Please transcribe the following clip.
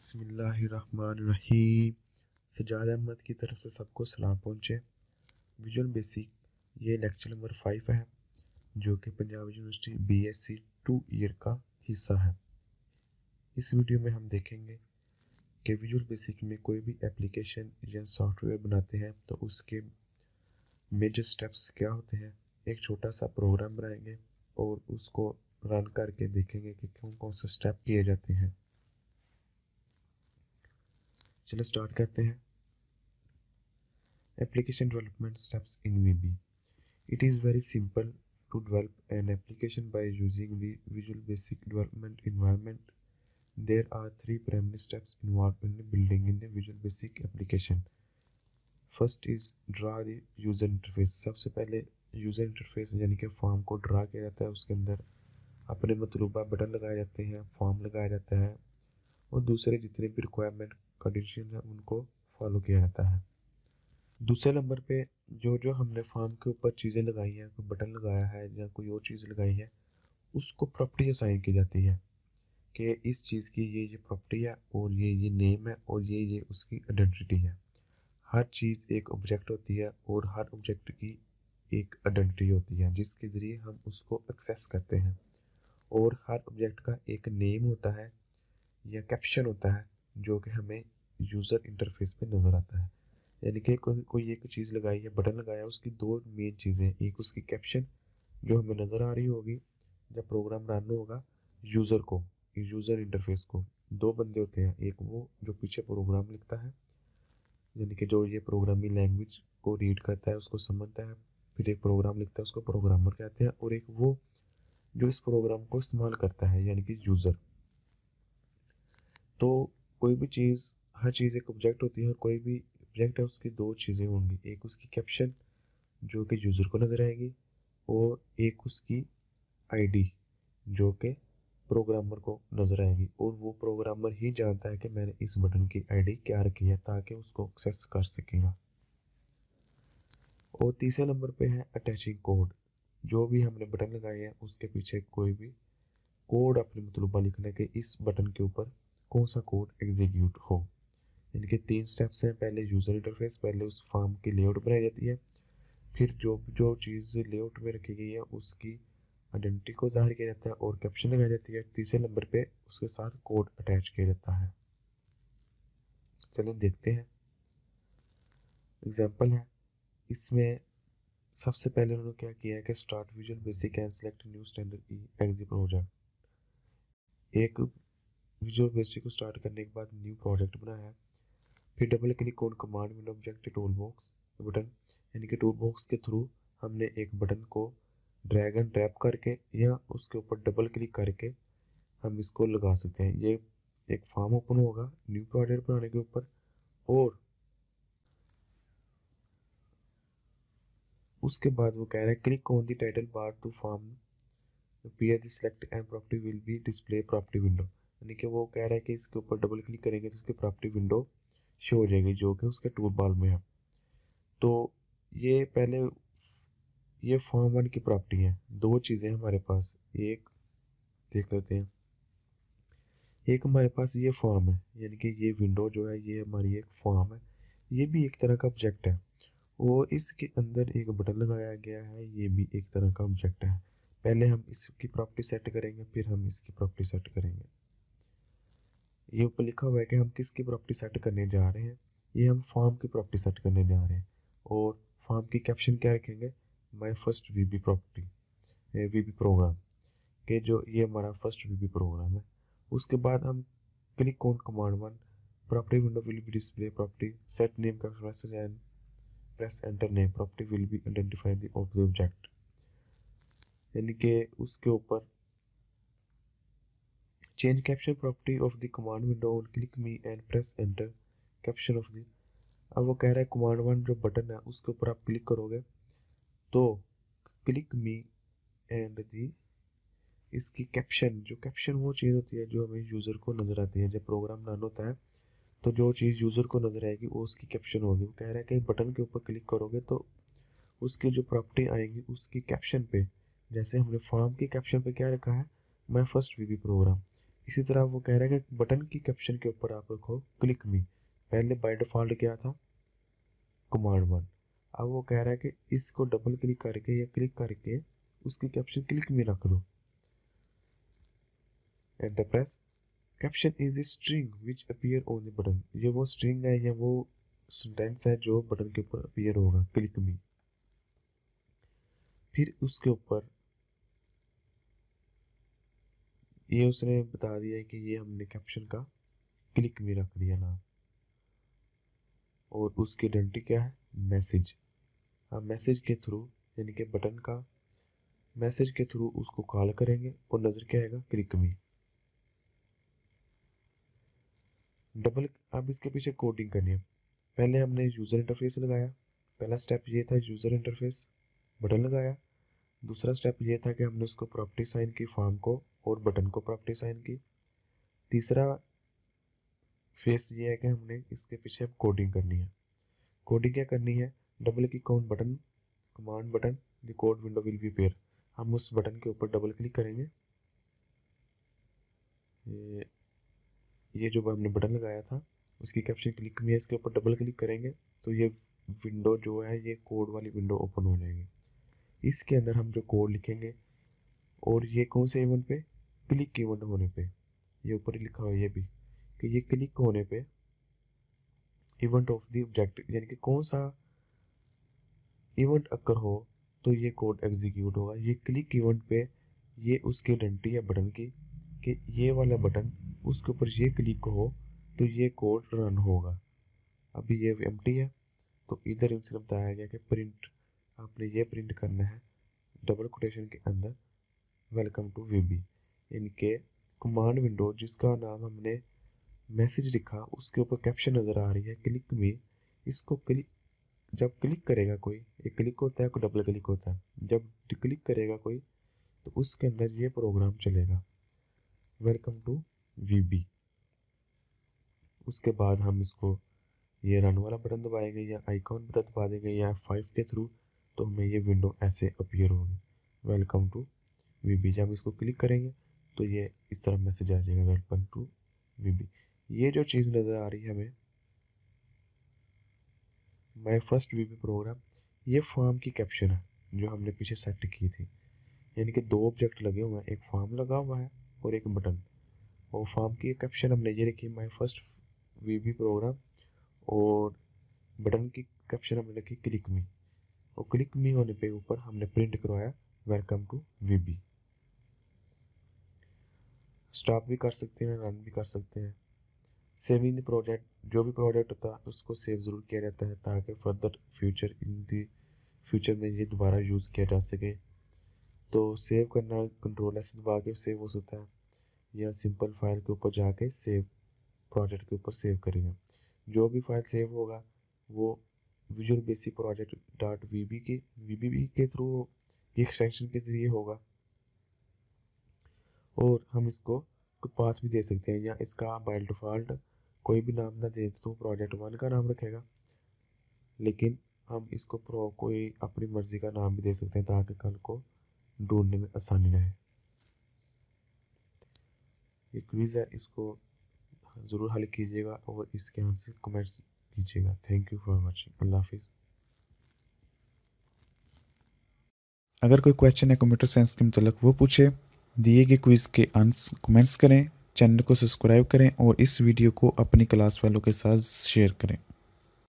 बिस्मिल्लाहिर्रहमानिर्रहीम। सजाद अहमद की तरफ से सबको सलाम पहुँचे। विजुअल बेसिक ये लेक्चर नंबर 5 है, जो कि पंजाब यूनिवर्सिटी BSc 2 ईयर का हिस्सा है। इस वीडियो में हम देखेंगे कि विजुअल बेसिक में कोई भी एप्लीकेशन या सॉफ्टवेयर बनाते हैं तो उसके मेजर स्टेप्स क्या होते हैं। एक छोटा सा प्रोग्राम बनाएंगे और उसको रन करके देखेंगे कि कौन कौन से स्टेप किए जाते हैं। चलो स्टार्ट करते हैं। Application development steps in VB. It is very simple to develop an application by using the Visual Basic development environment. There are three primary steps involved in building in the Visual Basic application. First is draw the user interface. सबसे पहले user interface यानी कि form को draw किया जाता है। उसके अंदर अपने मतलूबा बटन लगाए जाते हैं, फॉर्म लगाया जाता है और दूसरे जितने भी रिक्वायरमेंट कंडीशन हैं उनको फॉलो किया जाता है। दूसरे नंबर पे जो हमने फॉर्म के ऊपर चीज़ें लगाई हैं, कोई बटन लगाया है या कोई और चीज़ लगाई है, उसको प्रॉपर्टी असाइन की जाती है कि इस चीज़ की ये प्रॉपर्टी है और ये नेम है और ये उसकी आइडेंटिटी है। हर चीज़ एक ऑब्जेक्ट होती है और हर ऑब्जेक्ट की एक आइडेंटिटी होती है जिसके ज़रिए हम उसको एक्सेस करते हैं। और हर ऑब्जेक्ट का एक नेम होता है या कैप्शन होता है जो कि हमें यूज़र इंटरफेस पे नज़र आता है। यानी कि कोई एक चीज़ लगाई है, बटन लगाया, उसकी दो मेन चीज़ें, एक उसकी कैप्शन जो हमें नज़र आ रही होगी जब प्रोग्राम रन होगा यूज़र को, यूज़र इंटरफेस को। दो बंदे होते हैं, एक वो जो पीछे प्रोग्राम लिखता है यानी कि जो ये प्रोग्रामिंग लैंग्वेज को रीड करता है, उसको समझता है, फिर एक प्रोग्राम लिखता है, उसको प्रोग्रामर कहते हैं, और एक वो जो इस प्रोग्राम को इस्तेमाल करता है यानी कि यूज़र। तो कोई भी चीज़, हर चीज़ एक ऑब्जेक्ट होती है और कोई भी ऑब्जेक्ट है उसकी दो चीज़ें होंगी, एक उसकी कैप्शन जो कि यूज़र को नज़र आएगी और एक उसकी आईडी जो कि प्रोग्रामर को नज़र आएगी। और वो प्रोग्रामर ही जानता है कि मैंने इस बटन की आईडी क्या रखी है ताकि उसको एक्सेस कर सकेगा। और तीसरे नंबर पे है अटैचिंग कोड। जो भी हमने बटन लगाए हैं उसके पीछे कोई भी कोड अपने मतलूबा लिखना है कि इस बटन के ऊपर कौन सा कोड एग्जीक्यूट हो। इनके तीन स्टेप्स हैं। पहले यूज़र इंटरफेस, पहले उस फॉर्म की लेआउट बनाई जाती है, फिर जो चीज़ लेआउट में रखी गई है उसकी आइडेंटिटी को ज़ाहिर किया जाता है और कैप्शन लगाई जाती है। तीसरे नंबर पे उसके साथ कोड अटैच किया जाता है। चलिए देखते हैं, एग्जाम्पल है। इसमें सबसे पहले उन्होंने क्या किया है कि start visual basic and select new standard EXE project. एक विजुअल बेसिक को स्टार्ट करने के बाद न्यू प्रोजेक्ट बनाया है। फिर double click on command window object tool box button, यानी कि टूल बॉक्स के थ्रू हमने एक बटन को ड्रैग एंड ड्रैप करके या उसके ऊपर डबल क्लिक करके हम इसको लगा सकते हैं। ये एक फॉर्म ओपन होगा न्यू प्रोजेक्ट बनाने के ऊपर, और उसके बाद वो कह रहा है click on the title bar to form appear the select and property will be display property window. यानी कि वो कह रहा है कि इसके ऊपर डबल क्लिक करेंगे तो उसकी प्रॉपर्टी विंडो शो हो जाएगी जो कि उसके टूल बार में है। तो ये पहले ये फॉर्म वन की प्रॉपर्टी है। दो चीज़ें हमारे पास, एक देख लेते हैं। एक हमारे पास ये फॉर्म है, यानी कि ये विंडो जो है ये हमारी एक फॉर्म है, ये भी एक तरह का ऑब्जेक्ट है और इसके अंदर एक बटन लगाया गया है, ये भी एक तरह का ऑब्जेक्ट है। पहले हम इसकी प्रॉपर्टी सेट करेंगे, फिर हम इसकी प्रॉपर्टी सेट करेंगे। ये ऊपर लिखा हुआ है कि हम किसकी प्रॉपर्टी सेट करने जा रहे हैं। ये हम फॉर्म की प्रॉपर्टी सेट करने जा रहे हैं और फॉर्म की कैप्शन क्या रखेंगे, my first VB property, VB program के जो ये हमारा फर्स्ट वीबी प्रोग्राम है। उसके बाद हम click on command one property window will be display property set name का message and press enter name property will be identify the of the object. यानी कि उसके ऊपर change caption property of the command window on click me and press enter caption of the. अब वो कह रहा है कमांड वन जो बटन है उसके ऊपर आप क्लिक करोगे तो क्लिक मी एंड दी इसकी कैप्शन, जो कैप्शन वो चीज़ होती है जो हमें यूज़र को नज़र आती है। जब प्रोग्राम रन होता है तो जो चीज़ यूज़र को नज़र आएगी वो उसकी कैप्शन होगी। वो कह रहा है कि बटन के ऊपर क्लिक करोगे तो उसकी जो प्रॉपर्टी आएगी उसकी कैप्शन पे, जैसे हमने फॉर्म की कैप्शन पे क्या रखा है, माई फर्स्ट वीबी प्रोग्राम, इसी तरह वो कह रहा है कि बटन की कैप्शन के ऊपर आप रखो क्लिक मी। पहले बाय डिफ़ॉल्ट क्या था, कमांड 1। अब वो कह रहा है कि इसको डबल क्लिक करके या क्लिक करके उसकी कैप्शन क्लिक मी रख दो। Enter press. Caption is the string which appear on the button. ये वो स्ट्रिंग है या वो सेंटेंस है जो बटन के ऊपर अपीयर होगा, क्लिक मी। फिर उसके ऊपर ये उसने बता दिया है कि ये हमने कैप्शन का क्लिक मी रख दिया नाम, और उसकी आइडेंटिटी क्या है, मैसेज। हम मैसेज के थ्रू यानी कि बटन का मैसेज के थ्रू उसको कॉल करेंगे और नज़र क्या आएगा, क्लिक मी। डबल अब इसके पीछे कोडिंग करनी है। पहले हमने यूज़र इंटरफेस लगाया। पहला स्टेप ये था यूज़र इंटरफेस, बटन लगाया। दूसरा स्टेप ये था कि हमने उसको प्रॉपर्टी साइन की, फॉर्म को और बटन को प्रॉपर्टी साइन की। तीसरा फेस ये है कि हमने इसके पीछे अब कोडिंग करनी है। कोडिंग क्या करनी है, double click on button, command button, the code window will B pair. हम उस बटन के ऊपर डबल क्लिक करेंगे। ये जो हमने बटन लगाया था उसकी कैप्शन क्लिक में, इसके ऊपर डबल क्लिक करेंगे तो ये विंडो जो है, ये कोड वाली विंडो ओपन हो जाएगी। इसके अंदर हम जो कोड लिखेंगे, और ये कौन से इवेंट पे, क्लिक इवेंट होने पे। ये ऊपर लिखा हुआ है ये भी कि ये क्लिक होने पे इवेंट ऑफ द ऑब्जेक्ट, यानी कि कौन सा इवेंट अगर हो तो ये कोड एग्जीक्यूट होगा। ये क्लिक इवेंट पे ये उसकी आइडेंटिटी है बटन की कि ये वाला बटन उसके ऊपर ये क्लिक हो तो ये कोड रन होगा। अभी ये एम्प्टी है तो इधर इनसे बताया गया कि प्रिंट, आपने ये प्रिंट करना है डबल कोटेशन के अंदर, वेलकम टू वीबी। इनके कमांड विंडो जिसका नाम हमने मैसेज लिखा उसके ऊपर कैप्शन नज़र आ रही है क्लिक में। इसको क्लिक, जब क्लिक करेगा कोई, एक क्लिक होता है, कोई डबल क्लिक होता है। जब क्लिक करेगा कोई तो उसके अंदर ये प्रोग्राम चलेगा, वेलकम टू वीबी। उसके बाद हम इसको ये रन वाला बटन दबाएंगे या आइकॉन बटन दबा देंगे या F5 के थ्रू, तो हमें ये विंडो ऐसे अपीयर होगी, वेलकम टू वीबी। जब इसको क्लिक करेंगे तो ये इस तरह मैसेज आ जाएगा, वेलकम टू वीबी। ये जो चीज़ नज़र आ रही है हमें, माय फर्स्ट वीबी प्रोग्राम, ये फॉर्म की कैप्शन है जो हमने पीछे सेट की थी। यानी कि दो ऑब्जेक्ट लगे हुए हैं, एक फॉर्म लगा हुआ है और एक बटन। और फॉर्म की कैप्शन हमने ये लिखी, माय फर्स्ट वीबी प्रोग्राम, और बटन की कैप्शन हमने लिखी क्लिक मी। और क्लिक मी होने पे ऊपर हमने प्रिंट करवाया, वेलकम टू वीबी। स्टॉप भी कर सकते हैं, रन भी कर सकते हैं। सेविंग द प्रोजेक्ट, जो भी प्रोजेक्ट होता है उसको सेव ज़रूर किया जाता है ताकि फर्दर फ्यूचर में ये दोबारा यूज़ किया जा सके। तो सेव करना कंट्रोल एस दबा के सेव हो सकता है, या सिंपल फाइल के ऊपर जाके सेव, प्रोजेक्ट के ऊपर सेव करेंगे। जो भी फाइल सेव होगा वो विजुअल बेसिक प्रोजेक्ट डॉट वीबी के थ्रू एक्सटेंशन के ज़रिए होगा। और हम इसको पाथ भी दे सकते हैं, या इसका बाय डिफ़ॉल्ट कोई भी नाम ना दे तो प्रोजेक्ट 1 का नाम रखेगा, लेकिन हम इसको कोई अपनी मर्ज़ी का नाम भी दे सकते हैं ताकि कल को ढूंढने में आसानी रहे। ये क्विज़ है, इसको ज़रूर हल कीजिएगा और इसके आंसर कमेंट्स कीजिएगा। Thank you for watching. अल्लाह हाफिज़। अगर कोई क्वेश्चन है कंप्यूटर साइंस के मतलब वो पूछे, दिए गए क्विज़ के आंसर कमेंट्स करें, चैनल को सब्सक्राइब करें और इस वीडियो को अपनी क्लास वालों के साथ शेयर करें।